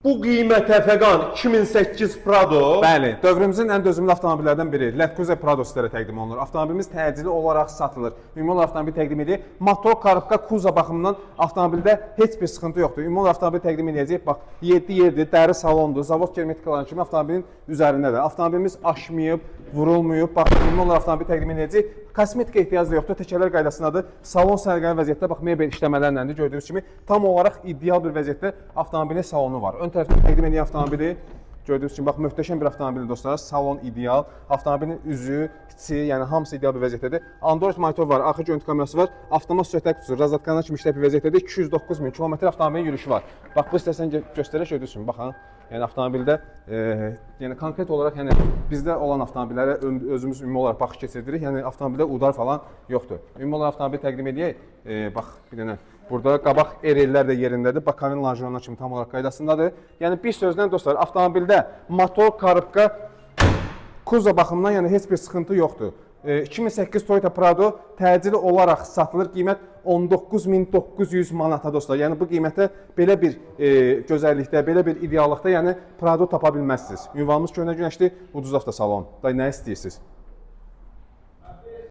Bu qiymətə Fəqan 2008 Prado. Bəli, dövrümüzün ən dözümlü avtomobillərdən biri Land Cruiser Prado sizlərə təqdim olunur. Avtomobilimiz təcili olaraq satılır. Ümumi olaraq avtomobil təqdim edir. Motor, korobka, kuza baxımından avtomobildə heç bir sıxıntı yoxdur. Ümumi olaraq avtomobil təqdim edəcək. Bax, 7 yerdir, dəri salondur, zavod germetikaları kimi avtomobilin üzərindədir. Avtomobilimiz aşmayıb, vurulmayıb. Bax, ümumi olaraq avtomobil təqdim edəcək. Kosmetika ehtiyacı da yoxdur. Təkərlər qaydasındadır. Salon sərgəli vəziyyətdə, bax, mebel işləmələrlədir. Gördüyünüz kimi tam olaraq ideal bir vəziyyətdə avtomobilin salonu var. Ön tərəfdə təqdim edən avtomobili gördüyünüz kimi, bax, möhtəşəm bir avtomobildir dostlar. Salon ideal, avtomobilin üzü, içi, yəni hamısı ideal bir vəziyyətdədir. Android monitor var, arxa görüntü kamerası var, avtomat söhbət qutusu, razatkanlar kimi işlək bir vəziyyətdədir. 209 min kilometr avtomobilin yürüyüşü var. Bax, bu istəsən göstərək, gördüyünüz kimi, baxın. Yəni avtomobildə, yəni konkret olaraq, yəni bizdə olan avtomobillərə özümüz ümumi olaraq baxış keçirdirik. Yəni avtomobildə udar falan yoxdur. Ümumi olaraq avtomobil təqdim edək. Bax, bir dənə burada qabaq erellər də yerindədir. Bax, kabin lanjörona kimi tam olaraq qaydasındadır. Yəni bir sözlə dostlar, avtomobildə motor, korobka, kuza baxımından yəni heç bir sıxıntı yoxdur. 2008 Toyota Prado təcili olaraq satılır. Qiymət 19.900 manata dostlar. Yəni bu qiymətə belə bir gözəllikdə, belə bir ideallıqda yəni Prado tapa bilməzsiniz. Ünvanımız Köhnə Günəşli, Ucuz Avtosalon. Da nə istəyirsiniz?